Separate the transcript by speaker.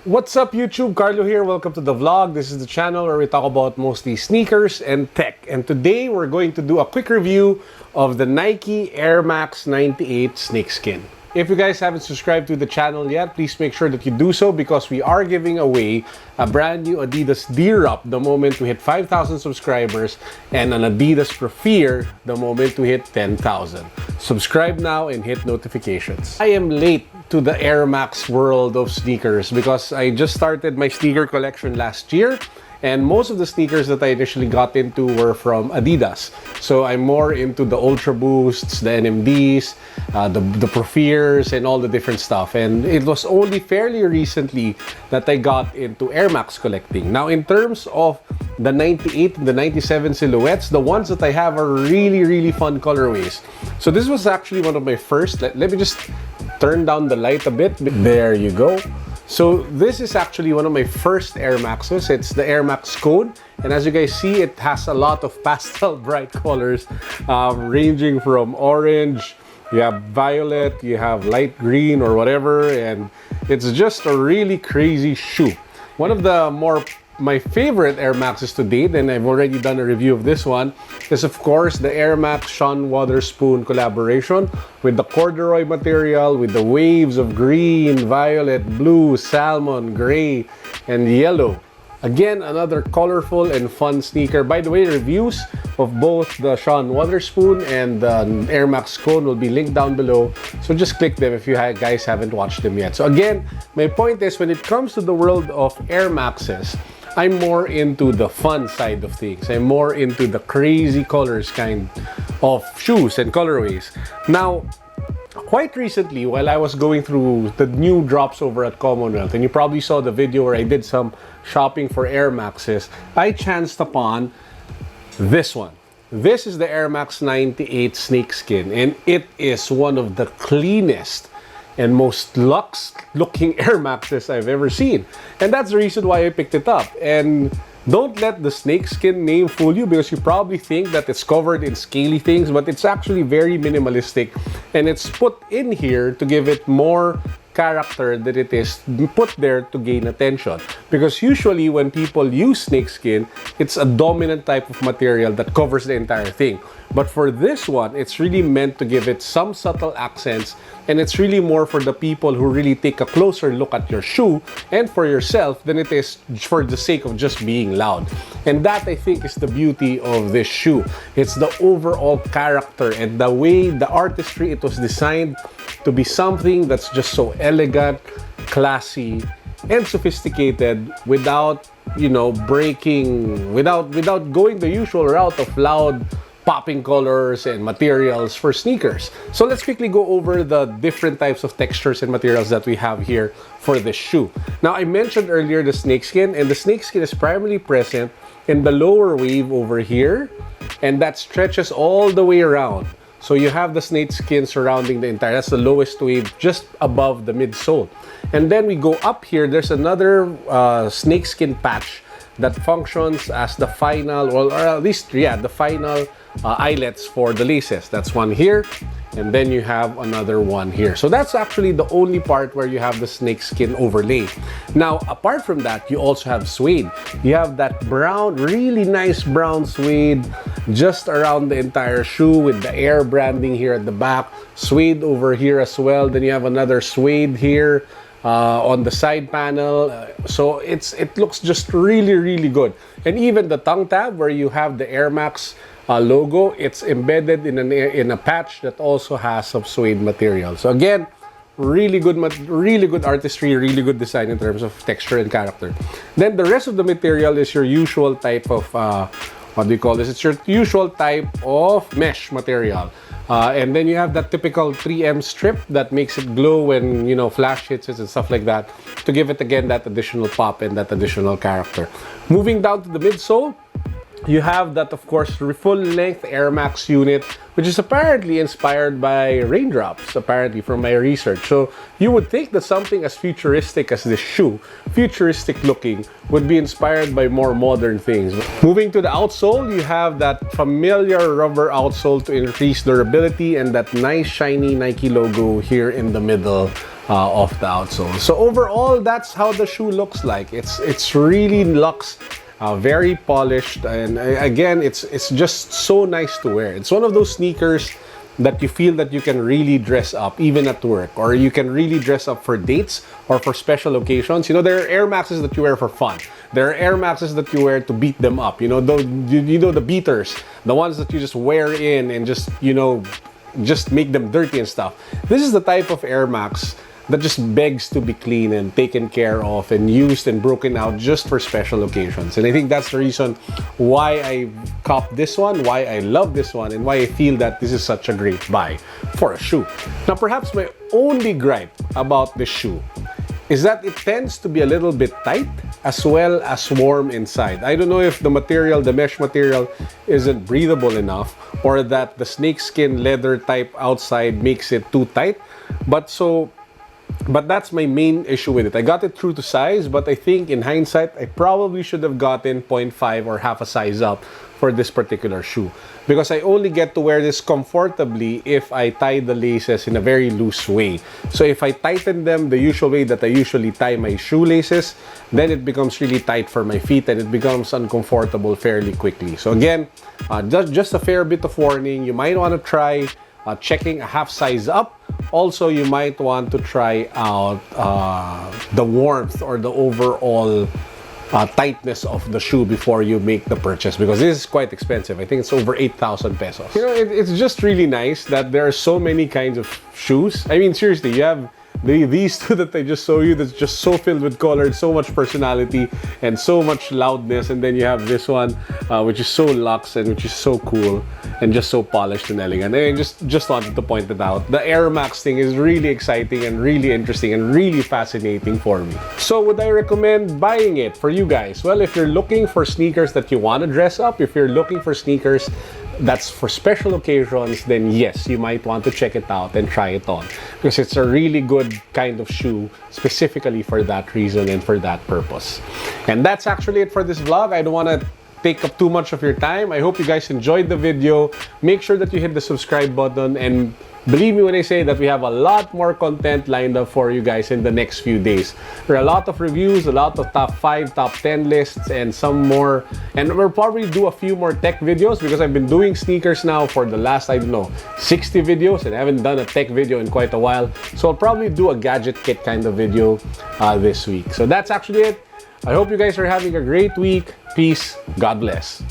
Speaker 1: What's up YouTube? Carlo here. Welcome to the vlog. This is the channel where we talk about mostly sneakers and tech. And today we're going to do a quick review of the Nike Air Max 98 Snakeskin. If you guys haven't subscribed to the channel yet, please make sure that you do so because we are giving away a brand new Adidas D-Drop the moment we hit 5,000 subscribers and an Adidas Prefier the moment we hit 10,000. Subscribe now and hit notifications. I am late to the Air Max world of sneakers because I just started my sneaker collection last year. And most of the sneakers that I initially got into were from Adidas. So I'm more into the Ultra Boosts, the NMDs, the Prefiers, and all the different stuff. And it was only fairly recently that I got into Air Max collecting. Now, in terms of the 98 and the 97 silhouettes, the ones that I have are really fun colorways. So this was actually one of my first. Let me just turn down the light a bit. There you go. So this is actually one of my first Air Maxes. It's the Air Max Code. And as you guys see, it has a lot of pastel bright colors ranging from orange, you have violet, you have light green or whatever. And it's just a really crazy shoe. One of the my favorite Air Maxes to date, and I've already done a review of this one, is of course the Air Max Sean Wotherspoon collaboration with the corduroy material, with the waves of green, violet, blue, salmon, gray, and yellow. Again, another colorful and fun sneaker. By the way, reviews of both the Sean Wotherspoon and the Air Max Cone will be linked down below. So just click them if you guys haven't watched them yet. So again, my point is when it comes to the world of Air Maxes, I'm more into the fun side of things. I'm more into the crazy colors kind of shoes and colorways. Now, quite recently, while I was going through the new drops over at Commonwealth, and you probably saw the video where I did some shopping for Air Maxes, I chanced upon this one. This is the Air Max 98 Snakeskin, and it is one of the cleanest and most luxe looking Air Maxes I've ever seen. And that's the reason why I picked it up. And don't let the Snakeskin name fool you because you probably think that it's covered in scaly things, but it's actually very minimalistic. And it's put in here to give it more character that it is put there to gain attention. Because usually when people use snakeskin, it's a dominant type of material that covers the entire thing. But for this one, it's really meant to give it some subtle accents, and it's really more for the people who really take a closer look at your shoe and for yourself than it is for the sake of just being loud. And that, I think, is the beauty of this shoe. It's the overall character and the way, the artistry it was designed to be something that's just so elegant, classy, and sophisticated without, breaking, without going the usual route of loud popping colors and materials for sneakers. So let's quickly go over the different types of textures and materials that we have here for this shoe. Now, I mentioned earlier the snakeskin, and the snakeskin is primarily present in the lower wave over here, and that stretches all the way around. So you have the snakeskin surrounding the entire, that's the lowest wave just above the midsole. And then we go up here, there's another snakeskin patch that functions as the final, or at least, the final eyelets for the laces. That's one here, and then you have another one here. So that's actually the only part where you have the snakeskin overlay. Now, apart from that, you also have suede. You have that brown, really nice brown suede just around the entire shoe with the Air branding here at the back. Suede over here as well. Then you have another suede here on the side panel. So it looks just really good. And even the tongue tab where you have the Air Max logo, it's embedded in a patch that also has some suede material. So again, really good artistry, really good design in terms of texture and character. Then the rest of the material is your usual type of what do you call this? It's your usual type of mesh material. And then you have that typical 3M strip that makes it glow when, flash hits it and stuff like that to give it, again, that additional pop and that additional character. Moving down to the midsole, you have that, of course, full-length Air Max unit, which is apparently inspired by raindrops, apparently, from my research. So you would think that something as futuristic as this shoe, futuristic looking, would be inspired by more modern things. Moving to the outsole, you have that familiar rubber outsole to increase durability and that nice shiny Nike logo here in the middle of the outsole. So overall, that's how the shoe looks like. It's really looks very polished, and again, it's just so nice to wear. It's one of those sneakers that you feel that you can really dress up even at work, or you can really dress up for dates or for special occasions. You know, there are Air Maxes that you wear for fun. There are Air Maxes that you wear to beat them up. You know, the beaters, the ones that you just wear in and just, you know, just make them dirty and stuff. This is the type of Air Max that just begs to be clean and taken care of and used and broken out just for special occasions. And I think that's the reason why I copped this one, why I love this one, and why I feel that this is such a great buy for a shoe. Now, perhaps my only gripe about this shoe is that it tends to be a little bit tight as well as warm inside. I don't know if the material, the mesh material, isn't breathable enough, or that the snakeskin leather type outside makes it too tight. But that's my main issue with it. I got it true to size, but I think in hindsight, I probably should have gotten 0.5 or half a size up for this particular shoe, because I only get to wear this comfortably if I tie the laces in a very loose way. So if I tighten them the usual way that I usually tie my shoelaces, then it becomes really tight for my feet and it becomes uncomfortable fairly quickly. So again, just a fair bit of warning. You might want to try checking a half size up. Also, you might want to try out the warmth or the overall tightness of the shoe before you make the purchase, because this is quite expensive. I think it's over 8,000 pesos. You know, it's just really nice that there are so many kinds of shoes. I mean, seriously, you have these two that I just showed you that's just so filled with color, so much personality and so much loudness, and then you have this one which is so luxe and which is so cool and just so polished and elegant. And I just wanted to point it out. The Air Max thing is really exciting and really interesting and really fascinating for me. So would I recommend buying it for you guys? Well, if you're looking for sneakers that you want to dress up, if you're looking for sneakers that's for special occasions, then yes, you might want to check it out and try it on, because it's a really good kind of shoe specifically for that reason and for that purpose. And that's actually it for this vlog. I don't want to take up too much of your time. I hope you guys enjoyed the video. Make sure that you hit the subscribe button, and believe me when I say that we have a lot more content lined up for you guys in the next few days. There are a lot of reviews, a lot of top 5, top 10 lists, and some more. And we'll probably do a few more tech videos, because I've been doing sneakers now for the last, I don't know, 60 videos, and I haven't done a tech video in quite a while. So I'll probably do a gadget kit kind of video this week. So that's actually it. I hope you guys are having a great week. Peace. God bless.